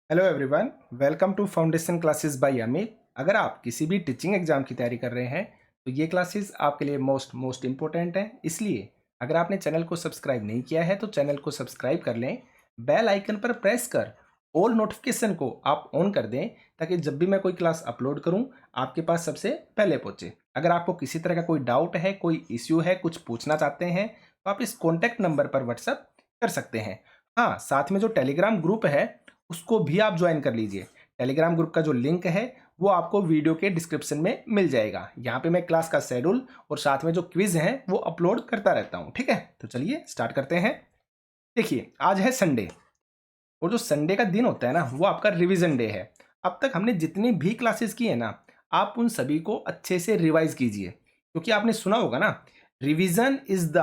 Hello everyone, welcome to foundation classes by Amit. अगर आप किसी भी टीचिंग एग्जाम की तैयारी कर रहे हैं तो ये क्लासेस आपके लिए मोस्ट इम्पोर्टेंट है। इसलिए अगर आपने चैनल को सब्सक्राइब नहीं किया है तो चैनल को सब्सक्राइब कर लें, बेल आइकन पर प्रेस कर ऑल नोटिफिकेशन को आप ऑन कर दें ताकि जब भी मैं कोई क्लास अपलोड करूं आपके पास सबसे पहले पहुंचे। अगर आपको किसी तरह का कोई डाउट है, कोई इश्यू है, कुछ पूछना चाहते हैं तो आप इस कॉन्टैक्ट नंबर पर व्हाट्सअप कर सकते हैं। हाँ, साथ में जो टेलीग्राम ग्रुप है उसको भी आप ज्वाइन कर लीजिए। टेलीग्राम ग्रुप का जो लिंक है वो आपको वीडियो के डिस्क्रिप्शन में मिल जाएगा। यहाँ पे मैं क्लास का शेड्यूल और साथ में जो क्विज है वो अपलोड करता रहता हूँ। ठीक है, तो चलिए स्टार्ट करते हैं। देखिए, आज है संडे और जो संडे का दिन होता है ना वो आपका रिवीजन डे है। अब तक हमने जितनी भी क्लासेस की है ना, आप उन सभी को अच्छे से रिवाइज कीजिए, क्योंकि आपने सुना होगा ना, revision is the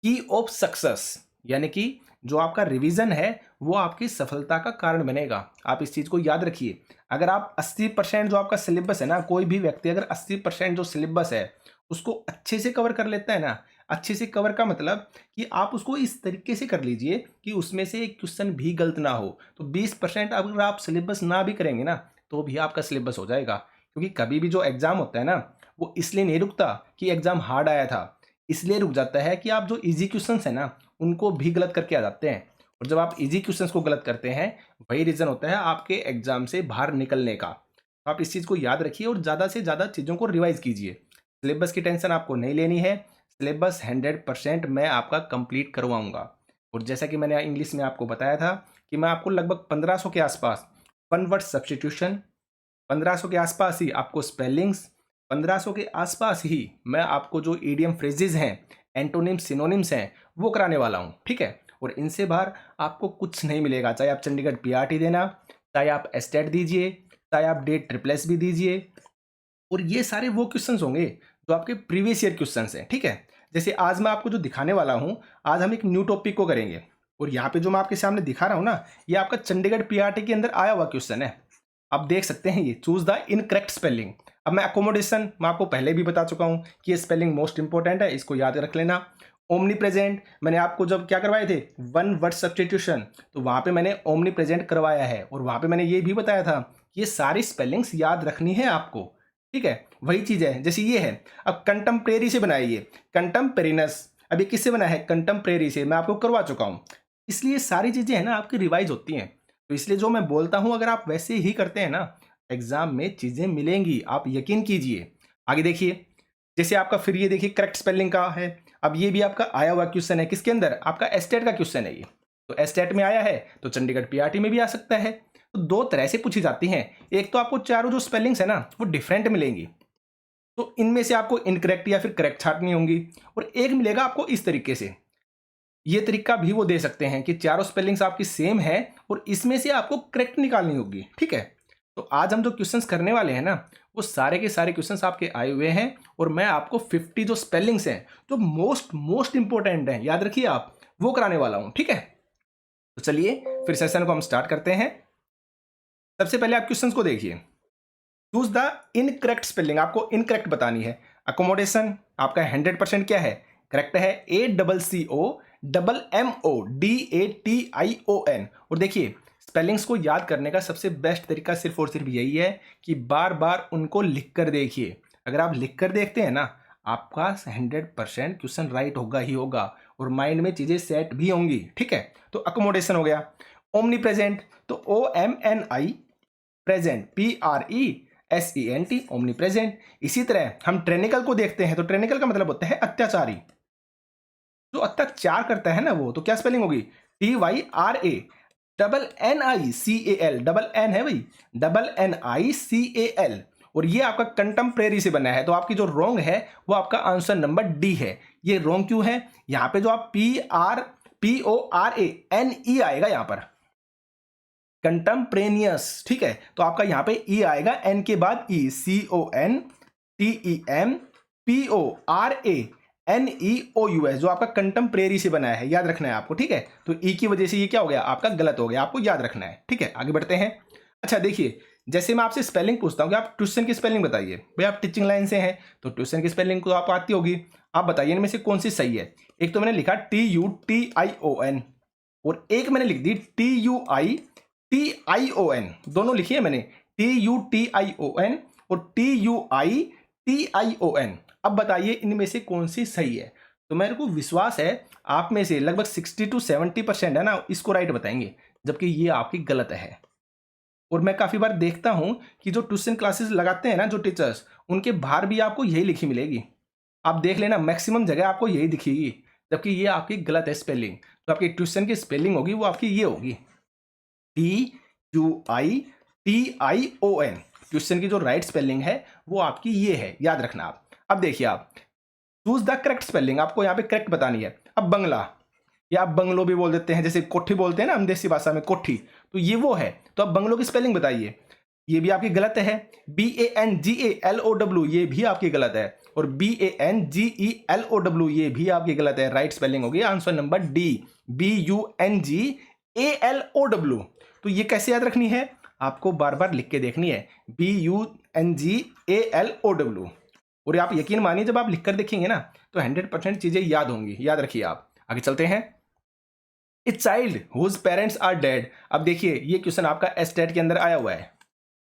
key of success. यानी कि जो आपका रिवीजन है वो आपकी सफलता का कारण बनेगा। आप इस चीज़ को याद रखिए। अगर आप 80% जो आपका सिलेबस है ना, कोई भी व्यक्ति अगर 80% जो सिलेबस है उसको अच्छे से कवर कर लेता है ना, अच्छे से कवर का मतलब कि आप उसको इस तरीके से कर लीजिए कि उसमें से एक क्वेश्चन भी गलत ना हो। तो 20% अगर आप सिलेबस ना भी करेंगे ना तो भी आपका सिलेबस हो जाएगा। क्योंकि कभी भी जो एग्ज़ाम होता है ना वो इसलिए नहीं रुकता कि एग्ज़ाम हार्ड आया था, इसलिए रुक जाता है कि आप जो इजी क्वेश्चन है ना उनको भी गलत करके आ जाते हैं। और जब आप इजी क्वेश्चंस को गलत करते हैं वही रीज़न होता है आपके एग्जाम से बाहर निकलने का। तो आप इस चीज़ को याद रखिए और ज़्यादा से ज़्यादा चीज़ों को रिवाइज कीजिए। सिलेबस की टेंशन आपको नहीं लेनी है। सिलेबस 100% मैं आपका कंप्लीट करवाऊंगा। और जैसा कि मैंने इंग्लिश में आपको बताया था कि मैं आपको लगभग 1500 के आसपास वन वर्ड सब्सटीट्यूशन, 1500 के आसपास ही आपको स्पेलिंग्स, 1500 के आसपास ही मैं आपको जो ईडियम फ्रेजेज हैं, एंटोनिम्स, सिनोनिम्स हैं वो कराने वाला हूँ। ठीक है, और इनसे बाहर आपको कुछ नहीं मिलेगा। चाहे आप चंडीगढ़ पीआरटी देना, चाहे आप एस्टेट दीजिए, चाहे आप डेट ट्रिपल एस भी दीजिए। और ये सारे वो क्वेश्चंस होंगे जो आपके प्रीवियस ईयर क्वेश्चंस हैं। ठीक है, जैसे आज मैं आपको जो दिखाने वाला हूँ, आज हम एक न्यू टॉपिक को करेंगे। और यहाँ पे जो मैं आपके सामने दिखा रहा हूँ ना, ये आपका चंडीगढ़ पीआरटी के अंदर आया हुआ क्वेश्चन है। आप देख सकते हैं, ये चूज द इनकरेक्ट स्पेलिंग। अब मैं अकोमोडेशन मैं आपको पहले भी बता चुका हूँ कि ये स्पेलिंग मोस्ट इंपॉर्टेंट है, इसको याद रख लेना। ओमनी प्रेजेंट मैंने आपको जब क्या करवाए थे, वन वर्ड सब्सटीट्यूशन, तो वहां पे मैंने ओमनी प्रेजेंट करवाया है और वहां पे मैंने ये भी बताया था कि ये सारी स्पेलिंग्स याद रखनी है आपको। ठीक है, वही चीज है जैसे ये है। अब कंटम्परेरी से बनाया, ये कंटम्पेरिनस, अब ये किससे बना है, कंटम्परेरी से, मैं आपको करवा चुका हूँ। इसलिए सारी चीजें है ना आपकी रिवाइज होती हैं। तो इसलिए जो मैं बोलता हूं अगर आप वैसे ही करते हैं ना, एग्जाम में चीजें मिलेंगी, आप यकीन कीजिए। आगे देखिए, जैसे आपका फिर ये देखिए करेक्ट स्पेलिंग का है। अब ये भी आपका आया हुआ क्वेश्चन है, किसके अंदर, आपका एस्टेट का क्वेश्चन है ये। तो एस्टेट में आया है तो चंडीगढ़ पीआरटी में भी आ सकता है। तो दो तरह से पूछी जाती हैं। एक तो आपको चारों जो स्पेलिंग्स है ना वो डिफरेंट मिलेंगी, तो इनमें से आपको इनकरेक्ट या फिर करेक्ट छाटनी होंगी। और एक मिलेगा आपको इस तरीके से, ये तरीका भी वो दे सकते हैं कि चारों स्पेलिंग्स आपकी सेम है और इसमें से आपको करेक्ट निकालनी होगी। ठीक है, तो आज हम जो क्वेश्चंस करने वाले हैं ना वो सारे के सारे क्वेश्चंस आपके आए हुए हैं और मैं आपको 50 जो स्पेलिंग्स हैं जो मोस्ट इंपॉर्टेंट हैं, याद रखिए आप, वो कराने वाला हूं। ठीक है, तो चलिए फिर सेशन को हम स्टार्ट करते हैं। सबसे पहले आप क्वेश्चंस को देखिए। चूज द इनकरेक्ट स्पेलिंग, आपको इनकरेक्ट बतानी है। अकोमोडेशन आपका 100% क्या है, करेक्ट है। ACCOMMODATION। और देखिए, स्पेलिंग्स को याद करने का सबसे बेस्ट तरीका सिर्फ और सिर्फ यही है कि बार बार उनको लिख कर देखिए। अगर आप लिख कर देखते हैं ना, आपका 100% क्वेश्चन राइट होगा ही होगा और माइंड में चीजें सेट भी होंगी। ठीक है, तो अकोमोडेशन हो गया। ओमनी प्रेजेंट, तो OMNI present, PRESENT, omni present. इसी तरह हम ट्रेनिकल को देखते हैं, तो ट्रेनिकल का मतलब होता है अत्याचारी। जो अत्याचार करता है ना वो, तो क्या स्पेलिंग होगी, TYRA, डबल एन है भाई, NNICAL। और ये आपका कंटेम्प्रेरी से बना है, तो आपकी जो रॉन्ग है वो आपका आंसर नंबर डी है। ये रॉन्ग क्यों है, यहां पे जो आप PORANE आएगा यहां पर, कंटेम्प्रेनियस। ठीक है, तो आपका यहां पे ई आएगा, एन के बाद ई, CONTEMPORANEOUS, जो आपका कंटेम्प्रेरी से बनाया है, याद रखना है आपको। ठीक है, तो ई की वजह से ये क्या हो गया, आपका गलत हो गया, आपको याद रखना है। ठीक है, आगे बढ़ते हैं। अच्छा देखिए, जैसे मैं आपसे स्पेलिंग पूछता हूँ कि आप ट्यूशन की स्पेलिंग बताइए, भाई आप टीचिंग लाइन से हैं तो ट्यूशन की स्पेलिंग को आप आती होगी। आप बताइए इनमें से कौन सी सही है। एक तो मैंने लिखा TUTION और एक मैंने लिख दी TION, दोनों लिखी है मैंने, TUTION और TUITION। अब बताइए इनमें से कौन सी सही है? तो मेरे को विश्वास है आप में से लगभग 60 to 70% है ना, इसको राइट बताएंगे, जबकि ये आपकी गलत है। और मैं काफ़ी बार देखता हूं कि जो ट्यूशन क्लासेस लगाते हैं ना जो टीचर्स, उनके बाहर भी आपको यही लिखी मिलेगी। आप देख लेना, मैक्सिमम जगह आपको यही दिखेगी, जबकि ये आपकी गलत है स्पेलिंग। तो आपकी ट्यूशन की स्पेलिंग होगी वो आपकी ये होगी, TUITION। ट्यूशन की जो राइट स्पेलिंग है वो आपकी ये है, याद रखना आप। अब देखिए, आप चूज द करेक्ट स्पेलिंग, आपको यहाँ पे करेक्ट बतानी है। अब बंगला, या आप बंगलो भी बोल देते हैं, जैसे कोठी बोलते हैं ना हम देसी भाषा में, कोठी, तो ये वो है। तो अब बंगलो की स्पेलिंग बताइए, ये भी आपकी गलत है। BANGALOW ये भी आपकी गलत है, और BANGELOW ये भी आपकी गलत है। राइट स्पेलिंग होगी आंसर नंबर डी, BUNGALOW। तो ये कैसे याद रखनी है? आपको बार बार लिख के देखनी है, BUNGALOW। और आप यकीन मानिए जब आप लिखकर देखेंगे ना तो 100% चीजें याद होंगी। याद रखिए आप। आगे चलते हैं। A child whose parents are dead. अब देखिए ये क्वेश्चन आपका एस्टेट के अंदर आया हुआ है,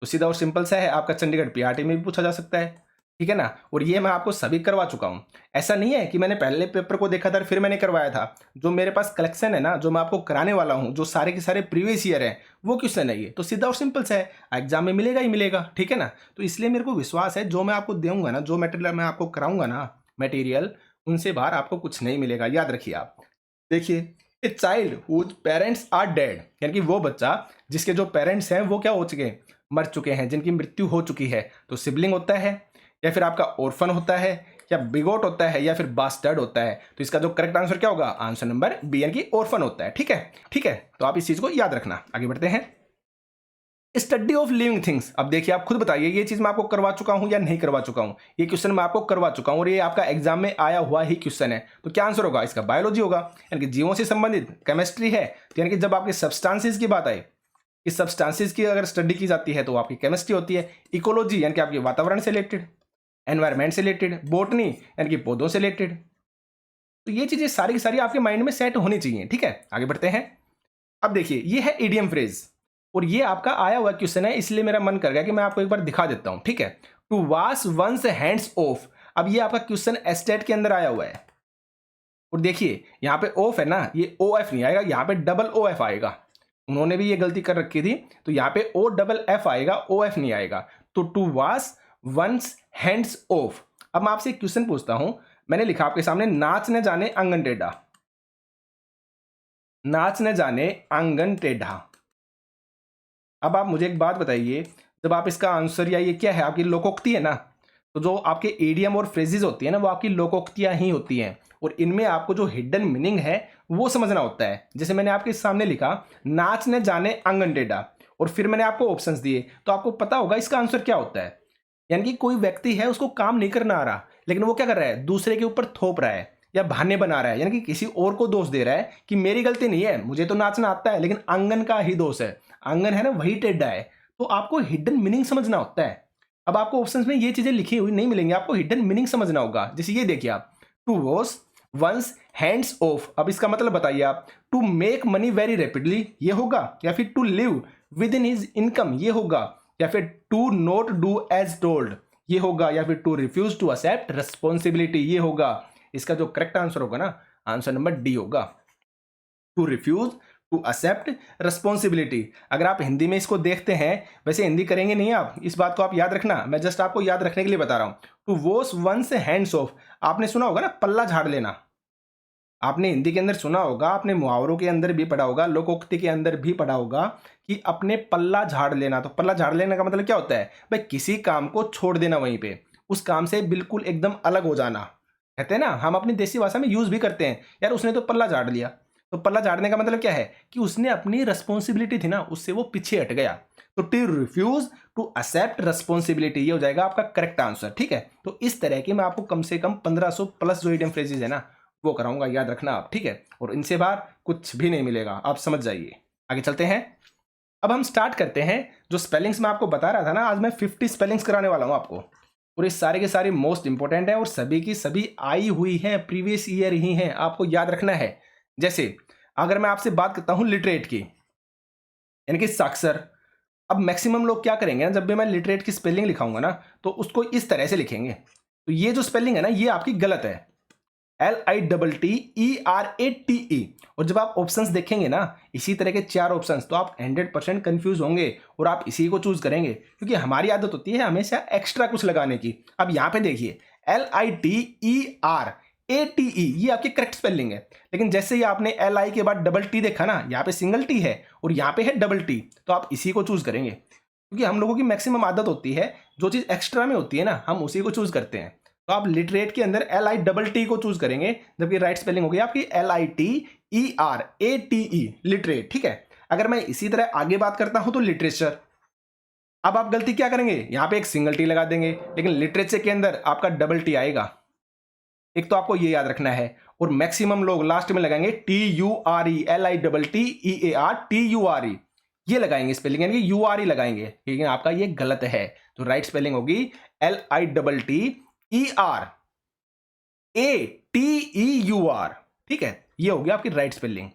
तो सीधा और सिंपल सा है, आपका चंडीगढ़ PRT में भी पूछा जा सकता है, ठीक है ना। और ये मैं आपको सभी करवा चुका हूं। ऐसा नहीं है कि मैंने पहले पेपर को देखा था फिर मैंने करवाया था। जो मेरे पास कलेक्शन है ना, जो मैं आपको कराने वाला हूं, जो सारे के सारे प्रीवियस ईयर है, वो क्वेश्चन है ये। तो सीधा और सिंपल सा है, एग्जाम में मिलेगा ही मिलेगा, ठीक है ना। तो इसलिए मेरे को विश्वास है जो मैं आपको दूंगा ना, जो मटेरियल मैं आपको कराऊंगा ना, मटेरियल, उनसे बाहर आपको कुछ नहीं मिलेगा। याद रखिए आप। देखिए, a child whose parents are dead, यानी कि वो बच्चा जिसके जो पेरेंट्स हैं वो क्या हो चुके हैं, मर चुके हैं, जिनकी मृत्यु हो चुकी है। तो सिबलिंग होता है, या फिर आपका ऑर्फन होता है, या बिगोट होता है, या फिर बास्टर्ड होता है। तो इसका जो करेक्ट आंसर क्या होगा? आंसर नंबर बी, यानी कि ऑर्फन होता है। ठीक है, ठीक है, तो आप इस चीज को याद रखना। आगे बढ़ते हैं। Study of living things. अब देखिए आप खुद बताइए, ये चीज मैं आपको करवा चुका हूं या नहीं करवा चुका हूं? ये क्वेश्चन मैं आपको करवा चुका हूं और ये आपका एग्जाम में आया हुआ ही क्वेश्चन है। तो क्या आंसर होगा इसका? बायोलॉजी होगा, यानी कि जीवों से संबंधित। केमिस्ट्री है, तो यानी कि जब आपके सब्सटेंसेस की बात आए, इस सब्सटेंसेस की अगर स्टडी की जाती है तो आपकी केमिस्ट्री होती है। इकोलॉजी यानी कि आपके वातावरण से रिलेटेड, एनवायरमेंट से रिलेटेड। बोटनी यानी कि पौधों से रिलेटेड। तो ये चीजें सारी की सारी आपके माइंड में सेट होनी चाहिए। ठीक है, आगे बढ़ते हैं। अब देखिए ये है इडियम फ्रेज, और ये आपका आया हुआ क्वेश्चन है, इसलिए मेरा मन कर गया कि मैं आपको एक बार दिखा देता हूं। ठीक है, to wash one's hands off. अब ये आपका क्वेश्चन एस्टेट के अंदर आया हुआ है, और देखिए यहाँ पे ऑफ है ना, ये OF नहीं आएगा, यहाँ पे डबल OF आएगा। उन्होंने भी ये गलती कर रखी थी, तो यहाँ पे OFF आएगा, OF नहीं आएगा। तो to wash one's hands off. अब मैं आपसे एक क्वेश्चन पूछता हूं, मैंने लिखा आपके सामने, नाच न जाने आंगन टेढ़ा। नाच न जाने आंगन टेढ़ा। अब आप मुझे एक बात बताइए, जब आप इसका आंसर, या ये क्या है आपकी लोकोक्ति है ना, तो जो आपके एडियम और फ्रेजेस होती है ना वो आपकी लोकोक्तियां ही होती हैं, और इनमें आपको जो हिडन मीनिंग है वो समझना होता है। जैसे मैंने आपके सामने लिखा, नाच न जाने आंगन टेढ़ा, और फिर मैंने आपको ऑप्शंस दिए, तो आपको पता होगा इसका आंसर क्या होता है। यानी कि कोई व्यक्ति है, उसको काम नहीं करना आ रहा, लेकिन वो क्या कर रहा है, दूसरे के ऊपर थोप रहा है या बहाने बना रहा है, यानी कि किसी और को दोष दे रहा है कि मेरी गलती नहीं है, मुझे तो नाचना आता है, लेकिन आंगन का ही दोष है, आंगन है ना वही टेढ़ा है। तो आपको हिडन मीनिंग समझना होता है। अब आपको ऑप्शंस में ये चीजें लिखी हुई नहीं मिलेंगी, आपको हिडन मीनिंग समझना होगा। जैसे ये देखिए आप, to wash one's hands off. अब इसका मतलब बताइए आप, to make money very rapidly ये होगा, या फिर to live within his income ये होगा, या फिर to not do as told ये होगा, या फिर to refuse to accept responsibility ये होगा। इसका जो करेक्ट आंसर होगा ना, आंसर नंबर डी होगा, to refuse to accept responsibility. अगर आप हिंदी में इसको देखते हैं, वैसे हिंदी करेंगे नहीं आप, इस बात को आप याद रखना, मैं जस्ट आपको याद रखने के लिए बता रहा हूं। To wash one's hands off, आपने सुना होगा ना पल्ला झाड़ लेना, आपने हिंदी के अंदर सुना होगा, आपने मुहावरों के अंदर भी पढ़ा होगा, लोकोक्ति के अंदर भी पढ़ा होगा कि अपने पल्ला झाड़ लेना। तो पल्ला झाड़ लेने का मतलब क्या होता है भाई, किसी काम को छोड़ देना, वहीं पे उस काम से बिल्कुल एकदम अलग हो जाना। कहते हैं ना, हम अपनी देसी भाषा में यूज भी करते हैं, यार उसने तो पल्ला झाड़ लिया। तो पल्ला झाड़ने का मतलब क्या है कि उसने अपनी रिस्पॉन्सिबिलिटी थी ना, उससे वो पीछे हट गया। तो to refuse to accept responsibility ये हो जाएगा आपका करेक्ट आंसर। ठीक है, तो इस तरह की मैं आपको कम से कम 1500 प्लस जो इडियम फ्रेजेस है ना वो कराऊंगा, याद रखना आप। ठीक है, और इनसे बाहर कुछ भी नहीं मिलेगा, आप समझ जाइए। आगे चलते हैं। अब हम स्टार्ट करते हैं। जो स्पेलिंग्स मैं आपको बता रहा था ना, आज मैं 50 स्पेलिंग्स कराने वाला हूं आपको, और ये सारे के सारे मोस्ट इंपॉर्टेंट है, और सभी की सभी आई हुई हैं, प्रीवियस ईयर ही हैं, आपको याद रखना है। जैसे अगर मैं आपसे बात करता हूं लिटरेट की, यानी कि साक्षर। अब मैक्सिमम लोग क्या करेंगे ना, जब भी मैं लिटरेट की स्पेलिंग लिखाऊंगा ना तो उसको इस तरह से लिखेंगे। तो ये जो स्पेलिंग है ना ये आपकी गलत है, LITTERATE। और जब आप ऑप्शंस देखेंगे ना इसी तरह के 4 ऑप्शंस, तो आप 100% कंफ्यूज होंगे और आप इसी को चूज करेंगे, क्योंकि हमारी आदत होती है हमेशा एक्स्ट्रा कुछ लगाने की। अब यहाँ पे देखिए LITERATE ये आपकी करेक्ट स्पेलिंग है, लेकिन जैसे ही आपने LI के बाद डबल टी देखा ना, यहाँ पे सिंगल टी है और यहाँ पे है डबल टी, तो आप इसी को चूज करेंगे, क्योंकि हम लोगों की मैक्सिमम आदत होती है जो चीज़ एक्स्ट्रा में होती है ना हम उसी को चूज करते हैं। तो आप लिटरेट के अंदर LITT को चूज करेंगे, जबकि राइट स्पेलिंग होगी आपकी LITERATE लिटरेट। ठीक है, अगर मैं इसी तरह आगे बात करता हूं तो लिटरेचर। अब आप गलती क्या करेंगे, यहां पे एक सिंगल टी लगा देंगे, लेकिन लिटरेचर के अंदर आपका डबल टी आएगा। एक तो आपको ये याद रखना है, और मैक्सिमम लोग लास्ट में लगाएंगे TURE, ये लगाएंगे स्पेलिंग, यानी कि URE लगाएंगे, लेकिन आपका ये गलत है। तो राइट स्पेलिंग होगी LITTERATEUR। ठीक है, ये होगी आपकी राइट स्पेलिंग,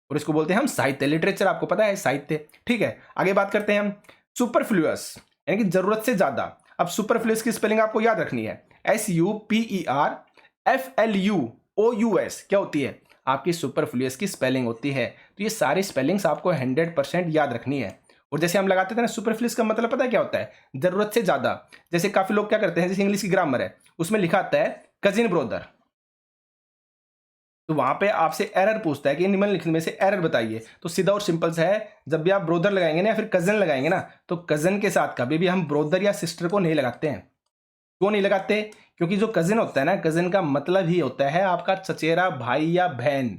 और इसको बोलते हैं हम साहित्य, लिटरेचर आपको पता है साहित्य। ठीक है, आगे बात करते हैं हम सुपरफ्लुअस, यानी कि जरूरत से ज्यादा। अब सुपरफ्लुअस की स्पेलिंग आपको याद रखनी है, SUPERFLUOUS क्या होती है, आपकी सुपरफ्लुअस की स्पेलिंग होती है। तो ये सारी स्पेलिंग्स आपको 100% याद रखनी है। और जैसे हम लगाते थे ना सुपरफ्लुअस का मतलब पता है क्या होता है, जरूरत से ज्यादा। जैसे काफी लोग क्या करते हैं, जैसे इंग्लिश की ग्रामर है उसमें लिखा आता है कजिन ब्रोदर, तो वहां पे आपसे एरर पूछता है कि निम्न लिखने में से एरर बताइए। तो सीधा और सिंपल सा है, जब भी आप ब्रोदर लगाएंगे ना या फिर कजन लगाएंगे ना, तो कजन के साथ कभी भी हम ब्रोदर या सिस्टर को नहीं लगाते हैं। क्यों नहीं लगाते, क्योंकि जो कजिन होता है ना, कजिन का मतलब ही होता है आपका चचेरा भाई या बहन।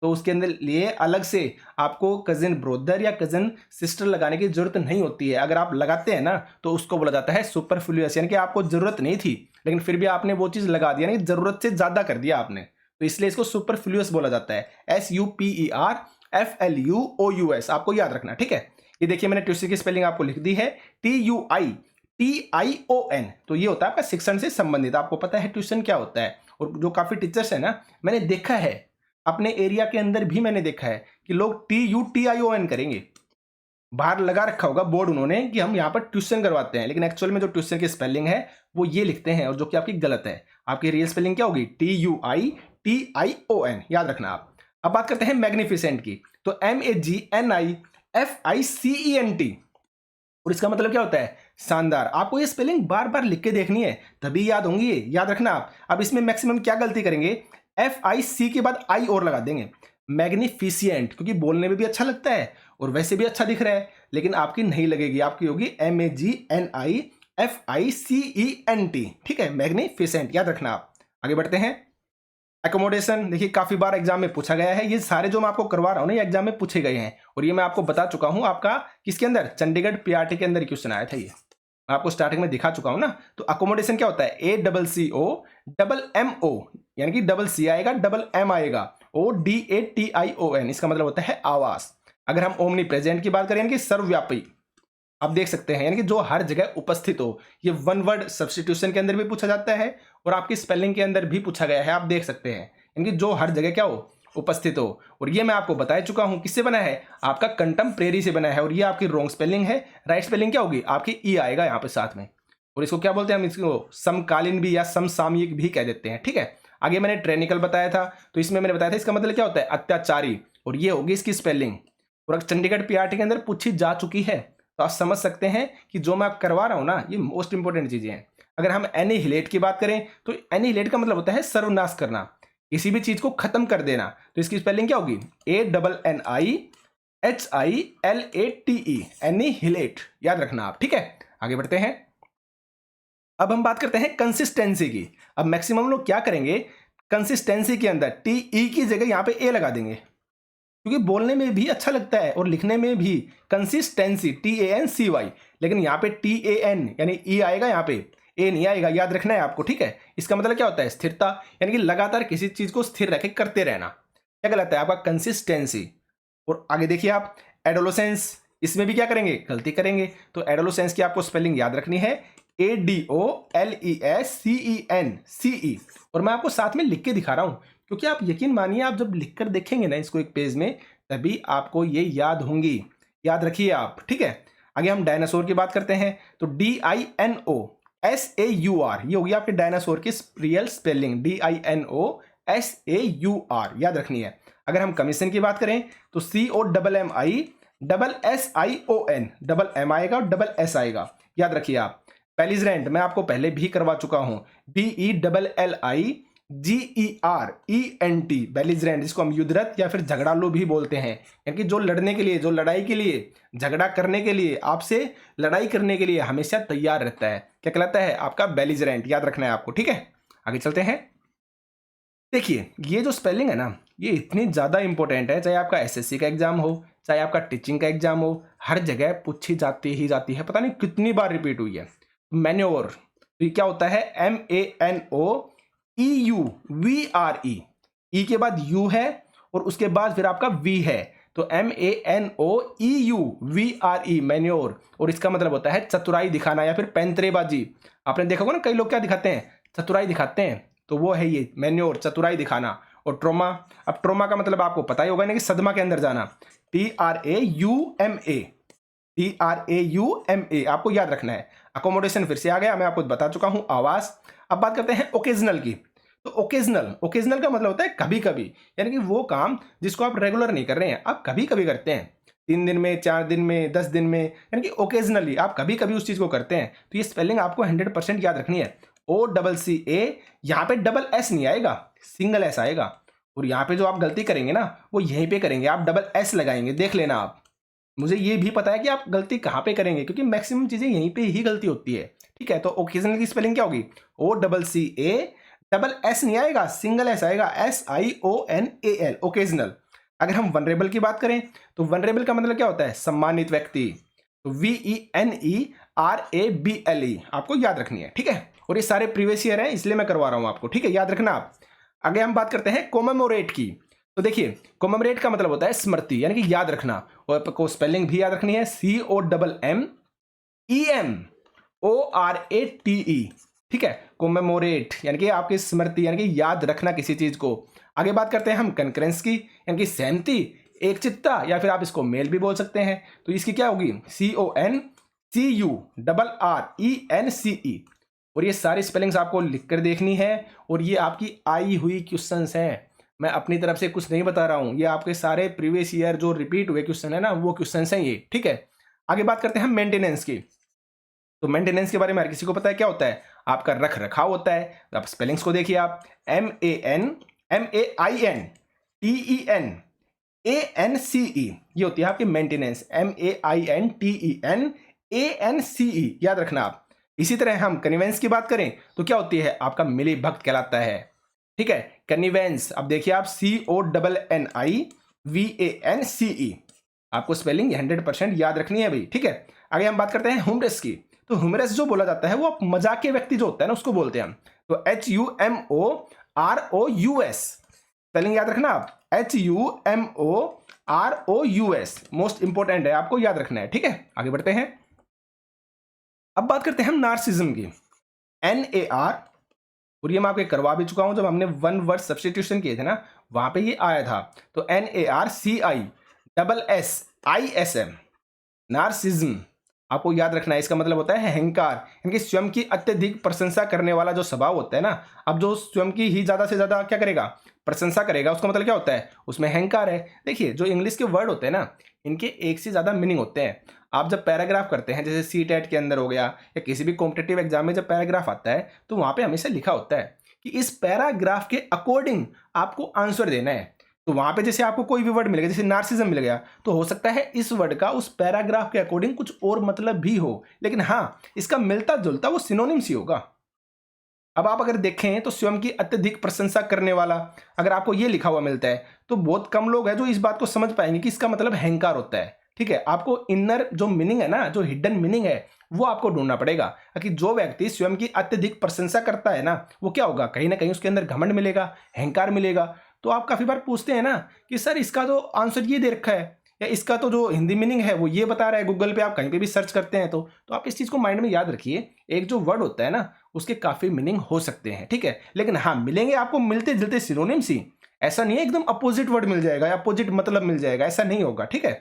तो उसके अंदर लिए अलग से आपको कजिन ब्रोदर या कजिन सिस्टर लगाने की जरूरत नहीं होती है। अगर आप लगाते हैं ना तो उसको बोला जाता है सुपरफ्लुअस, यानी कि आपको जरूरत नहीं थी लेकिन फिर भी आपने वो चीज लगा दिया, यानी जरूरत से ज्यादा कर दिया आपने, तो इसलिए इसको सुपरफ्लुअस बोला जाता है। SUPERFLUOUS आपको याद रखना। ठीक है, ये देखिए मैंने ट्यूशन की स्पेलिंग आपको लिख दी है, TUITION। तो ये होता है आपका शिक्षण से संबंधित। आपको पता है ट्यूशन क्या होता है, और जो काफी टीचर्स है ना, मैंने देखा है अपने एरिया के अंदर भी मैंने देखा है कि लोग TUTION करेंगे, बाहर लगा रखा होगा बोर्ड उन्होंने कि हम यहाँ पर ट्यूशन करवाते हैं, लेकिन एक्चुअल में जो ट्यूशन की स्पेलिंग है वो ये लिखते हैं, और जो कि आपकी गलत है। आपकी रियल स्पेलिंग क्या होगी, TUITION, याद रखना आप। अब बात करते हैं मैग्निफिसेंट की, तो MAGNIFICENT, और इसका मतलब क्या होता है, शानदार। आपको ये स्पेलिंग बार बार लिख के देखनी है तभी याद होंगी, ये याद रखना आप। अब इसमें मैक्सिमम क्या गलती करेंगे, FIC के बाद I और लगा देंगे, मैग्निफिशिएंट, क्योंकि बोलने में भी अच्छा लगता है और वैसे भी अच्छा दिख रहा है, लेकिन आपकी नहीं लगेगी, आपकी होगी MAGNIFICENT। ठीक है, मैग्निफिसेंट, याद रखना आप। आगे बढ़ते हैं, एकोमोडेशन। देखिए काफी बार एग्जाम में पूछा गया है, ये सारे जो मैं आपको करवा रहा हूं ना ये एग्जाम में पूछे गए हैं, और ये मैं आपको बता चुका हूं आपका किसके अंदर, चंडीगढ़ PRT के अंदर क्वेश्चन आया था, ये मैं आपको स्टार्टिंग में दिखा चुका हूं ना। तो अकोमोडेशन क्या होता है, ACCO यानी कि डबल C आएगा डबल M आएगा, ODATION, इसका मतलब होता है आवास। अगर हम ओमनी प्रेजेंट की बात करें यानी कि सर्वव्यापी, आप देख सकते हैं यानी कि जो हर जगह उपस्थित हो, ये वन वर्ड सब्स्टिट्यूशन के अंदर भी पूछा जाता है और आपकी स्पेलिंग के अंदर भी पूछा गया है, आप देख सकते हैं, यानी कि जो हर जगह क्या हो, उपस्थित हो। और ये मैं आपको बता चुका हूं किससे बना है, आपका कंटेम्प्रेरी से बना है, और ये आपकी रॉन्ग स्पेलिंग है। राइट स्पेलिंग क्या होगी, आपकी ई आएगा यहाँ पे साथ में, और इसको क्या बोलते हैं हम, इसको समकालीन भी या समसामयिक भी कह देते हैं। ठीक है, आगे मैंने ट्रेनिकल बताया था, तो इसमें मैंने बताया था इसका मतलब क्या होता है, अत्याचारी, और ये होगी इसकी स्पेलिंग, और चंडीगढ़ PRT के अंदर पूछी जा चुकी है। तो आप समझ सकते हैं कि जो मैं करवा रहा हूं ना ये मोस्ट इंपोर्टेंट चीजें हैं। अगर हम एनिहिलेट की बात करें तो एनिहिलेट का मतलब होता है सर्वनाश करना, किसी भी चीज को खत्म कर देना। तो इसकी स्पेलिंग क्या होगी, ANNIHILATE, एनिहिलेट, याद रखना आप। ठीक है, आगे बढ़ते हैं। अब हम बात करते हैं कंसिस्टेंसी की। अब मैक्सिमम लोग क्या करेंगे, कंसिस्टेंसी के अंदर TE की जगह यहां पे A लगा देंगे, क्योंकि बोलने में भी अच्छा लगता है और लिखने में भी, कंसिस्टेंसी TANCY, लेकिन यहाँ पे TAN यानी ई आएगा, यहाँ पे ए नहीं आएगा, याद रखना है आपको। ठीक है, इसका मतलब क्या होता है, स्थिरता, यानी कि लगातार किसी चीज को स्थिर रखे करते रहना। क्या कहलाता है आपका, कंसिस्टेंसी। और आगे देखिए आप, एडोलोसेंस, इसमें भी क्या करेंगे, गलती करेंगे। तो एडोलोसेंस की आपको स्पेलिंग याद रखनी है, ADOLESCENCE, और मैं आपको साथ में लिख के दिखा रहा हूं, क्योंकि आप यकीन मानिए आप जब लिखकर देखेंगे ना इसको एक पेज में, तभी आपको ये याद होंगी। याद रखिए आप, ठीक है। आगे हम डायनासोर की बात करते हैं, तो DINOSAUR ये होगी आपके डायनासोर की रियल स्पेलिंग, DINOSAUR याद रखनी है। अगर हम कमीशन की बात करें तो COMMI डबल M आएगा और डबल S आएगा, याद रखिए आप। बेलिजरेंट मैं आपको पहले भी करवा चुका हूं, BELLIGERENT बेलिजरेंट, जिसको हम युद्धरत या फिर झगड़ालू भी बोलते हैं, यानी कि जो लड़ने के लिए, जो लड़ाई के लिए, झगड़ा करने के लिए, आपसे लड़ाई करने के लिए हमेशा तैयार रहता है, क्या कहलाता है आपका बेलिजरेंट, याद रखना है आपको, ठीक है। आगे चलते हैं। देखिए ये जो स्पेलिंग है ना, ये इतनी ज़्यादा इंपॉर्टेंट है, चाहे आपका SSC का एग्जाम हो, चाहे आपका टीचिंग का एग्जाम हो, हर जगह पूछी जाती ही जाती है, पता नहीं कितनी बार रिपीट हुई है। मैन्योर, तो ये क्या होता है, MANOEUVRE, ई के बाद यू है और उसके बाद फिर आपका वी है, तो MANOEUVRE मैन्योर, और इसका मतलब होता है चतुराई दिखाना या फिर पैंतरेबाजी। आपने देखा होगा ना, कई लोग क्या दिखाते हैं, चतुराई दिखाते हैं, तो वो है ये मैन्योर, चतुराई दिखाना। और ट्रोमा, अब ट्रोमा का मतलब आपको पता ही होगा ना कि सदमा के अंदर जाना, TRAUMA आपको याद रखना है। अकोमोडेशन फिर से आ गया, मैं आपको बता चुका हूं, आवास। अब बात करते हैं ओकेजनल की, तो ओकेजनल का मतलब होता है कभी कभी, यानी कि वो काम जिसको आप रेगुलर नहीं कर रहे हैं, आप कभी कभी करते हैं, 3 दिन में, 4 दिन में, 10 दिन में, यानी कि ओकेजनली आप कभी कभी उस चीज को करते हैं। तो ये स्पेलिंग आपको 100% याद रखनी है। OCCA, यहाँ पे डबल S नहीं आएगा, सिंगल S आएगा। और यहाँ पे जो आप गलती करेंगे ना, वो यहीं पे करेंगे, आप डबल S लगाएंगे, देख लेना आप। मुझे ये भी पता है कि आप गलती कहाँ पे करेंगे, क्योंकि मैक्सिमम चीजें यहीं पे ही गलती होती है, ठीक है। तो ओकेजनल की स्पेलिंग क्या होगी, OCCA, डबल S नहीं आएगा, सिंगल S आएगा, SIONAL, ओकेजनल। अगर हम वनरेबल की बात करें, तो वनरेबल का मतलब क्या होता है, सम्मानित व्यक्ति, तो VENERABLE आपको याद रखनी है, ठीक है। और ये सारे प्रीवियस ईयर है, इसलिए मैं करवा रहा हूं आपको, ठीक है, याद रखना आप। आगे हम बात करते हैं कोमेमोरेट की, तो देखिए कोमेमोरेट का मतलब होता है स्मृति, यानी कि याद रखना, और आपको स्पेलिंग भी याद रखनी है, COMMEMORATE, ठीक है। कोमेमोरेट यानी कि आपकी स्मृति, यानी कि याद रखना किसी चीज को। आगे बात करते हैं हम कंकरेंस की, यानी कि सहमति, एक चित्ता, या फिर आप इसको मेल भी बोल सकते हैं। तो इसकी क्या होगी, CONCURRENCE। और ये सारी स्पेलिंग्स आपको लिखकर देखनी है, और ये आपकी आई हुई क्वेश्चंस हैं, मैं अपनी तरफ से कुछ नहीं बता रहा हूं, ये आपके सारे प्रीवियस ईयर जो रिपीट हुए क्वेश्चन है ना, वो क्वेश्चंस हैं ये, ठीक है। आगे बात करते हैं मेंटेनेंस की, तो मेंटेनेंस के बारे में हर किसी को पता है क्या होता है, आपका रख रखाव होता है। तो आप स्पेलिंग्स को देखिए आप, MANMAINTENANCE, ये होती है आपकी मेंटेनेंस, MAINTENANCE, याद रखना आप। इसी तरह हम कन्वेंस की बात करें तो क्या होती है, आपका मिली भक्त कहलाता है, ठीक है। कन्वेंस, अब देखिए आप, CONNIVANCE, आपको स्पेलिंग 100% याद रखनी है भाई, ठीक है। आगे हम बात करते हैं ह्यूमरस की, तो ह्यूमरस जो बोला जाता है, वो आप मजाकिया व्यक्ति जो होता है ना, उसको बोलते हैं हम। तो HUMOROUS, स्पेलिंग याद रखना आप, HUMOROUS, मोस्ट इंपोर्टेंट है, आपको याद रखना है, ठीक है। आगे बढ़ते हैं। अब बात करते हैं हम नार्सिज्म की, NAR, और ये मैं आपको करवा भी चुका हूं, जब हमने वन वर्ड सब्स्टिट्यूशन किए थे ना, वहां पे ये आया था। तो NARCISSM, नार्सिज्म आपको याद रखना है, इसका मतलब होता है अहंकार, यानी स्वयं की अत्यधिक प्रशंसा करने वाला जो स्वभाव होता है ना। अब जो स्वयं की ही ज्यादा से ज्यादा क्या करेगा, प्रशंसा करेगा, उसका मतलब क्या होता है, उसमें अहंकार है। देखिए जो इंग्लिश के वर्ड होते हैं ना, इनके एक से ज्यादा मीनिंग होते हैं। आप जब पैराग्राफ करते हैं, जैसे CTET के अंदर हो गया, या किसी भी कॉम्पिटिटिव एग्जाम में जब पैराग्राफ आता है, तो वहां पे हमेशा लिखा होता है कि इस पैराग्राफ के अकॉर्डिंग आपको आंसर देना है। तो वहां पे जैसे आपको कोई भी वर्ड मिलेगा, जैसे नार्सिज्म मिल गया, तो हो सकता है इस वर्ड का उस पैराग्राफ के अकॉर्डिंग कुछ और मतलब भी हो, लेकिन हाँ इसका मिलता जुलता वो सिनोनिम्स ही होगा। अब आप अगर देखें तो स्वयं की अत्यधिक प्रशंसा करने वाला, अगर आपको ये लिखा हुआ मिलता है, तो बहुत कम लोग हैं जो इस बात को समझ पाएंगे कि इसका मतलब अहंकार होता है, ठीक है। आपको इनर जो मीनिंग है ना, जो हिडन मीनिंग है, वो आपको ढूंढना पड़ेगा कि जो व्यक्ति स्वयं की अत्यधिक प्रशंसा करता है ना, वो क्या होगा, कहीं ना कहीं उसके अंदर घमंड मिलेगा, अहंकार मिलेगा। तो आप काफी बार पूछते हैं ना कि सर इसका तो आंसर ये दे रखा है, या इसका तो जो हिंदी मीनिंग है वो ये बता रहा है, गूगल पे आप कहीं पे भी सर्च करते हैं, तो आप इस चीज को माइंड में याद रखिए। एक जो वर्ड होता है ना, उसके काफी मीनिंग हो सकते हैं, ठीक है, लेकिन हाँ मिलेंगे आपको मिलते जुलते सिनोनिम्स ही, ऐसा नहीं है एकदम अपोजिट वर्ड मिल जाएगा या अपोजिट मतलब मिल जाएगा, ऐसा नहीं होगा, ठीक है।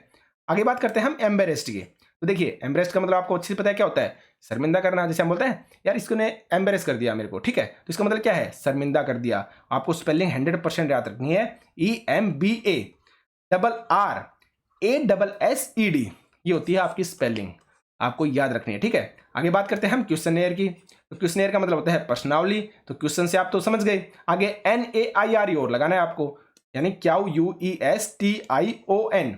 आगे बात करते हैं हम एम्बेरेस्ड की। तो देखिए एम्बेरेस्ड का मतलब आपको अच्छे से पता है क्या होता है, शर्मिंदा करना। जैसे हम बोलते हैं यार इसको ने एम्बेरेस कर दिया मेरे को, ठीक है, तो इसका मतलब क्या है, शर्मिंदा कर दिया। आपको स्पेलिंग 100% याद रखनी है, EMBARRASSED, ये होती है आपकी स्पेलिंग, आपको याद रखनी है, ठीक है। आगे बात करते हैं हम क्वेश्चनेयर की। तो क्वेश्चनेयर का मतलब होता है प्रश्नावली। तो क्वेश्चन से आप तो समझ गए, आगे NAIRE और लगाना है आपको, यानी QUESTION,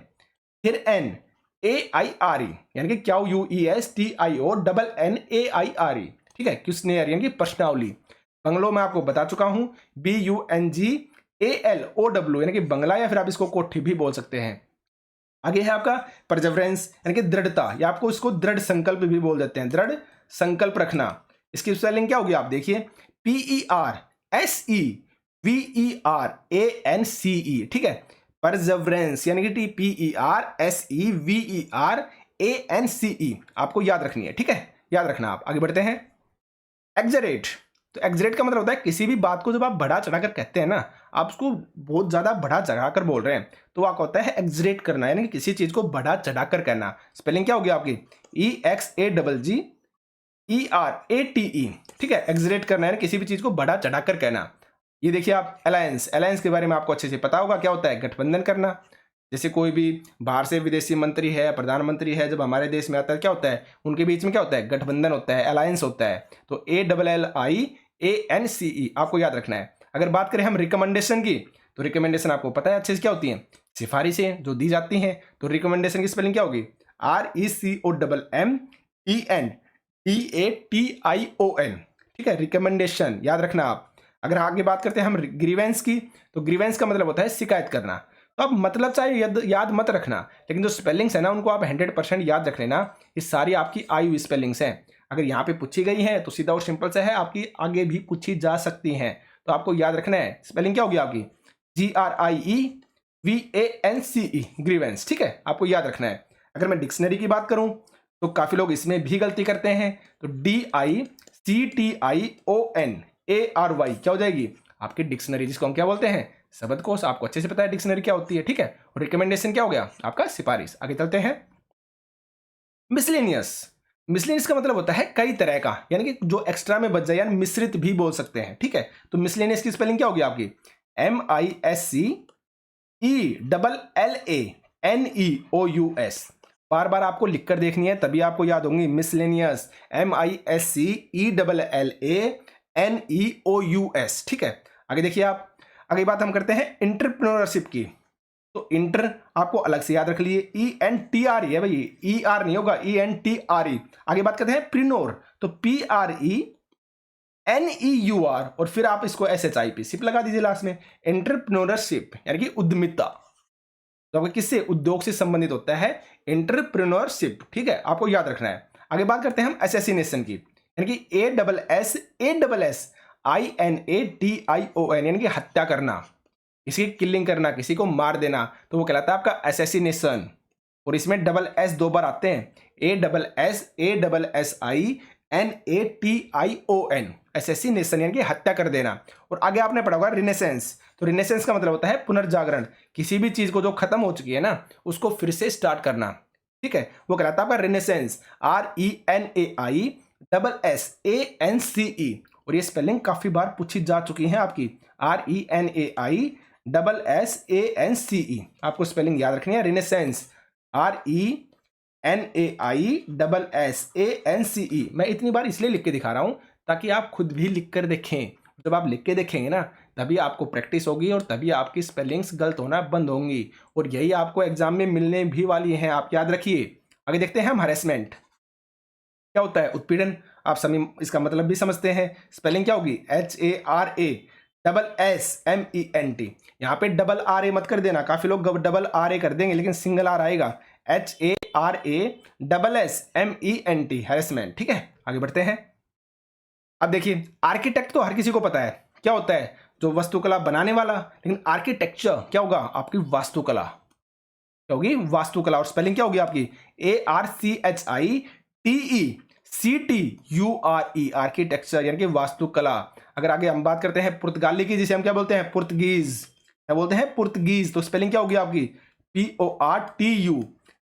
फिर NAIRE यानी कि QUESTIONNAIRE, ठीक है, क्वेश्चनेयर यानी कि प्रश्नावली। बंगलो में आपको बता चुका हूं, BUNGALOW यानी कि बंगला, या फिर आप इसको कोठी भी बोल सकते हैं। आगे है आपका परजवरेंस यानी कि दृढ़ता, या आपको इसको दृढ़ संकल्प भी बोल देते हैं, दृढ़ संकल्प रखना। इसकी स्पेलिंग क्या होगी आप देखिए, PERSEVERANCE, ठीक है, परजवरेंस यानी कि PERSEVERANCE, आपको याद रखनी है, ठीक है, याद रखना आप। आगे बढ़ते हैं, एक्जरेट। तो एक्जरेट का मतलब होता है किसी भी बात को जब आप बढ़ा चढ़ाकर कहते हैं ना, आप उसको बहुत ज्यादा बढ़ा चढ़ाकर बोल रहे हैं, तो आपको होता है एक्जरेट करना, यानी कि किसी चीज को बढ़ा चढ़ाकर कहना। स्पेलिंग क्या होगी आपकी, EXAGGERATE, ठीक है, एक्जरेट करना है किसी भी चीज को बढ़ा चढ़ाकर कहना। ये देखिए आप अलायंस, अलायंस के बारे में आपको अच्छे से पता होगा, क्या होता है, गठबंधन करना। जैसे कोई भी बाहर से विदेशी मंत्री है, प्रधानमंत्री है, जब हमारे देश में आता है क्या होता है, उनके बीच में क्या होता है, गठबंधन होता है, अलायंस होता है। तो ALLIANCE आपको याद रखना है। अगर बात करें हम रिकमेंडेशन की, तो रिकमेंडेशन आपको पता है अच्छे से क्या होती है, सिफारिशें जो दी जाती हैं। तो रिकमेंडेशन की स्पेलिंग क्या होगी, RECOMMENDATION, ठीक है, रिकमेंडेशन याद रखना आप। अगर आगे बात करते हैं हम ग्रीवेंस की, तो ग्रीवेंस का मतलब होता है शिकायत करना। तो आप मतलब चाहे याद मत रखना, लेकिन जो स्पेलिंग्स है ना उनको आप 100% याद रख लेना। ये सारी आपकी आई हुई स्पेलिंग्स हैं। अगर यहाँ पे पूछी गई हैं तो सीधा और सिंपल से है, आपकी आगे भी पूछी जा सकती हैं। तो आपको याद रखना है, स्पेलिंग क्या होगी आपकी, GRIEVANCE, ग्रीवेंस, ठीक है, आपको याद रखना है। अगर मैं डिक्शनरी की बात करूं तो काफी लोग इसमें भी गलती करते हैं। तो DICTIONARY क्या हो जाएगी आपकी डिक्शनरी, जिसको हम क्या बोलते हैं, शब्दकोश। आपको अच्छे से पता है डिक्शनरी क्या होती है, ठीक है। और रिकमेंडेशन क्या हो गया आपका, सिफारिश। आगे चलते हैं, मिसलेनियस। मिसलेनियस का मतलब होता है कई तरह का, यानी कि जो एक्स्ट्रा में बच जाए, यानी मिश्रित भी बोल सकते हैं, ठीक है। तो मिसलेनियस की स्पेलिंग क्या होगी आपकी, MISCELLANEOUS। बार बार आपको लिखकर देखनी है, तभी आपको याद होंगी। मिसलेनियस, MISCELLANEOUS, ठीक है। आगे देखिए आप, अगली बात हम करते हैं एंटरप्रेन्योरशिप की। तो इंटर आपको अलग से याद रख लिए, ENTRE है भाई, ER नहीं होगा, ENTRE। आगे बात करते हैं प्रिनोर, तो PRENEUR, और फिर आप इसको SHIP सिप लगा दीजिए लास्ट में। एंटरप्रेन्योरशिप यानी कि उद्यमिता, तो आपको किससे, उद्योग से संबंधित होता है एंटरप्रेन्योरशिप, ठीक है, आपको याद रखना है। आगे बात करते हैं हम असैसिनेशन की, यानी कि ASSASSINATION, यानी कि हत्या करना, किसी की किलिंग करना, किसी को मार देना, तो वो कहलाता है आपका असैसिनेशन। और इसमें डबल एस दो बार आते हैं, ASSASSINATION, असैसिनेशन यानी कि हत्या कर देना। और आगे आपने पढ़ा होगा रिनेसेंस। तो रिनेसेंस का मतलब होता है पुनर्जागरण, किसी भी चीज को जो खत्म हो चुकी है ना उसको फिर से स्टार्ट करना, ठीक है, वो कहलाता है आपका रिनेसेंस, RENAISSANCE। और ये स्पेलिंग काफी बार पूछी जा चुकी है आपकी, RENAISSANCE, आपको स्पेलिंग याद रखनी है, रिनेसेंस, RENAISSANCE। मैं इतनी बार इसलिए लिख के दिखा रहा हूं ताकि आप खुद भी लिख कर देखें। जब आप लिख के देखेंगे ना तभी आपको प्रैक्टिस होगी और तभी आपकी स्पेलिंग्स गलत होना बंद होंगी, और यही आपको एग्जाम में मिलने भी वाली हैं, आप याद रखिए। आगे देखते हैं हम हरेसमेंट। क्या होता है, उत्पीड़न। आप सभी इसका मतलब भी समझते हैं, स्पेलिंग क्या होगी, HARASSMENT। यहाँ पे डबल RA मत कर देना, काफी लोग डबल RA कर देंगे लेकिन सिंगल R आएगा, HARASSMENT, हैरेसमेंट, ठीक है। आगे बढ़ते हैं, अब देखिए आर्किटेक्ट तो हर किसी को पता है क्या होता है, जो वस्तुकला बनाने वाला, लेकिन आर्किटेक्चर क्या होगा, आपकी वास्तुकला, क्या होगी, वास्तुकला। और स्पेलिंग क्या होगी आपकी, ARCHITECTURE, आर्किटेक्चर यानी कि वास्तुकला। अगर आगे हम बात करते हैं पुर्तगाली की, जिसे हम क्या बोलते हैं, पुर्तगीज, क्या बोलते हैं, पुर्तगीज, तो स्पेलिंग क्या होगी आपकी,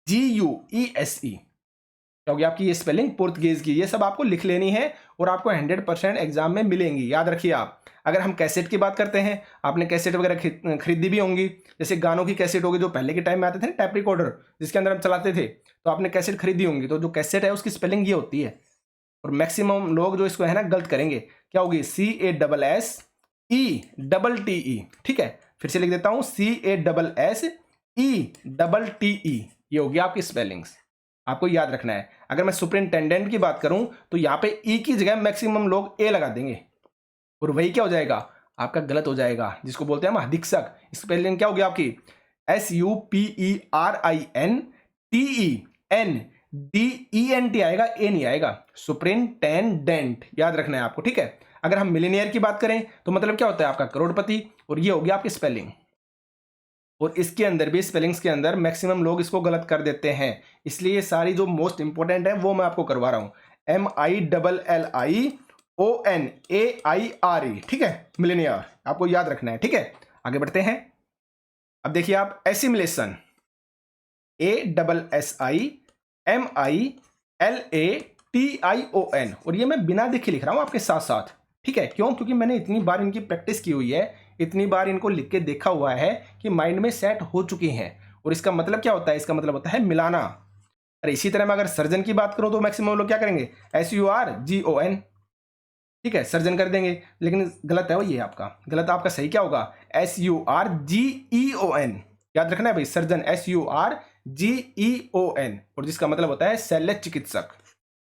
GUESE क्या होगी आपकी ये स्पेलिंग पुर्तगीज की। ये सब आपको लिख लेनी है और आपको 100% एग्जाम में मिलेंगी, याद रखिए आप। अगर हम कैसेट की बात करते हैं, आपने कैसेट वगैरह खरीदी भी होंगी, जैसे गानों की कैसेट होगी जो पहले के टाइम में आते थे ना, टैप रिकॉर्डर जिसके अंदर हम चलाते थे, तो आपने कैसेट खरीदी होंगी। तो जो कैसेट है उसकी स्पेलिंग ये होती है, और मैक्सिमम लोग जो इसको है ना गलत करेंगे। क्या होगी? CASSETTE। ठीक है, फिर से लिख देता हूं, CASSETTE। ये होगी आपकी स्पेलिंग्स, आपको याद रखना है। अगर मैं सुपरिंटेंडेंट की बात करूं तो यहां पे ई की जगह मैक्सिमम लोग ए लगा देंगे, और वही क्या हो जाएगा आपका गलत हो जाएगा, जिसको बोलते हैं हम अधीक्षक। स्पेलिंग क्या होगी आपकी? SUPERINTENDENT आएगा, ए नहीं आएगा। सुपरिंटेंडेंट याद रखना है आपको, ठीक है। अगर हम मिलीनियर की बात करें तो मतलब क्या होता है आपका? करोड़पति। और ये होगी आपकी स्पेलिंग, और इसके अंदर भी स्पेलिंग्स के अंदर मैक्सिमम लोग इसको गलत कर देते हैं, इसलिए सारी जो मोस्ट इंपोर्टेंट है वो मैं आपको करवा रहा हूं। MILLIONAIRE, ठीक है, मिलीनियर आपको याद रखना है, ठीक है। आगे बढ़ते हैं। अब देखिए आप, एसिमिलेशन, ASSIMILATION, और ये मैं बिना देखे लिख रहा हूं आपके साथ साथ, ठीक है। क्यों? क्योंकि मैंने इतनी बार इनकी प्रैक्टिस की हुई है, इतनी बार इनको लिख के देखा हुआ है कि माइंड में सेट हो चुकी हैं। और इसका मतलब क्या होता है? इसका मतलब होता है मिलाना। अरे इसी तरह मैं अगर सर्जन की बात करूं तो मैक्सिमम लोग क्या करेंगे? SURGON, ठीक है, सर्जन कर देंगे, लेकिन गलत है वो, ये आपका गलत। आपका सही क्या होगा? SURGEON, याद रखना है भाई, सर्जन SURGEON, और जिसका मतलब होता है शल्य चिकित्सक,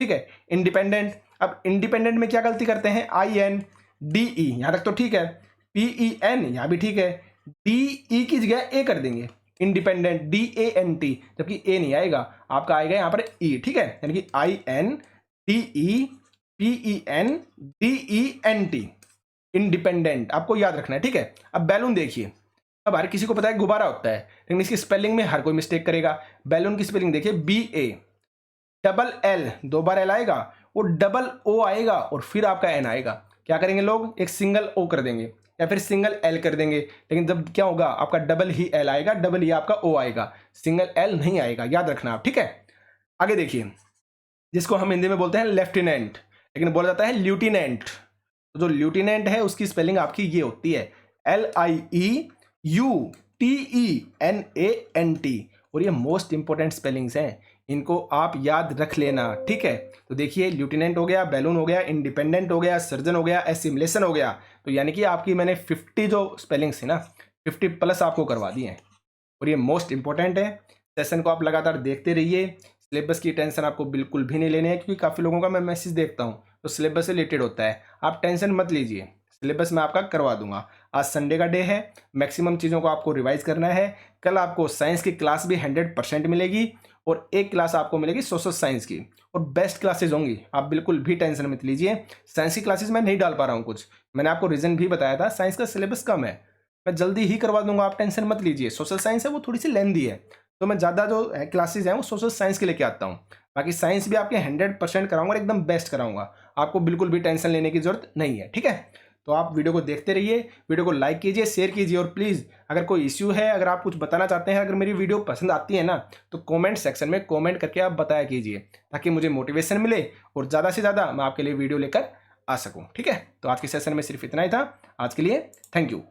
ठीक है। इंडिपेंडेंट, अब इंडिपेंडेंट में क्या गलती करते हैं? INDE यहां तक तो ठीक है, PEN यहां भी ठीक है, DE की जगह ए कर देंगे, इंडिपेंडेंट DANT, जबकि ए नहीं आएगा, आपका आएगा यहां पर ई, ठीक है, यानी कि INDEPENDENT, इंडिपेंडेंट, आपको याद रखना है, ठीक है। अब बैलून देखिए, अब हर किसी को पता है गुब्बारा होता है, लेकिन इसकी स्पेलिंग में हर कोई मिस्टेक करेगा। बैलून की स्पेलिंग देखिए, BA, डबल L, 2 बार L आएगा, और डबल O आएगा, और फिर आपका N आएगा। क्या करेंगे लोग? एक सिंगल O कर देंगे या फिर सिंगल L कर देंगे, लेकिन जब क्या होगा आपका डबल ही L आएगा, डबल ही आपका O आएगा, सिंगल L नहीं आएगा, याद रखना आप, ठीक है। आगे देखिए, जिसको हम हिंदी में बोलते हैं लेफ्टिनेंट, लेकिन बोला जाता है ल्यूटिनेंट। तो जो ल्यूटिनेंट है उसकी स्पेलिंग आपकी ये होती है LIEUTENANT, और ये मोस्ट इंपोर्टेंट स्पेलिंग्स हैं, इनको आप याद रख लेना, ठीक है। तो देखिए, ल्यूटिनेंट हो गया, बैलून हो गया, इंडिपेंडेंट हो गया, सर्जन हो गया, एसिमिलेशन हो गया। तो यानी कि आपकी मैंने 50 जो स्पेलिंग्स है ना, 50+ आपको करवा दी हैं, और ये मोस्ट इंपॉर्टेंट है। सेशन को आप लगातार देखते रहिए। सिलेबस की टेंशन आपको बिल्कुल भी नहीं लेनी है, क्योंकि काफ़ी लोगों का मैं मैसेज देखता हूँ तो सिलेबस से रिलेटेड होता है। आप टेंशन मत लीजिए, सिलेबस मैं आपका करवा दूंगा। आज संडे का डे है, मैक्सिमम चीज़ों को आपको रिवाइज करना है। कल आपको साइंस की क्लास भी 100% मिलेगी, और एक क्लास आपको मिलेगी सोशल साइंस की, और बेस्ट क्लासेज होंगी, आप बिल्कुल भी टेंशन मत लीजिए। साइंस की क्लासेज मैं नहीं डाल पा रहा हूँ कुछ, मैंने आपको रीज़न भी बताया था, साइंस का सिलेबस कम है, मैं जल्दी ही करवा दूंगा, आप टेंशन मत लीजिए। सोशल साइंस है वो थोड़ी सी लेंदी है, तो मैं ज़्यादा जो क्लासेज हैं वो सोशल साइंस के लेके आता हूँ। बाकी साइंस भी आपके 100% कराऊंगा और एकदम बेस्ट कराऊंगा, आपको बिल्कुल भी टेंशन लेने की जरूरत नहीं है, ठीक है। तो आप वीडियो को देखते रहिए, वीडियो को लाइक कीजिए, शेयर कीजिए, और प्लीज़ अगर कोई इश्यू है, अगर आप कुछ बताना चाहते हैं, अगर मेरी वीडियो पसंद आती है ना, तो कमेंट सेक्शन में कमेंट करके आप बताया कीजिए, ताकि मुझे मोटिवेशन मिले और ज़्यादा से ज़्यादा मैं आपके लिए वीडियो लेकर आ सकूँ, ठीक है। तो आज के सेशन में सिर्फ इतना ही था, आज के लिए थैंक यू।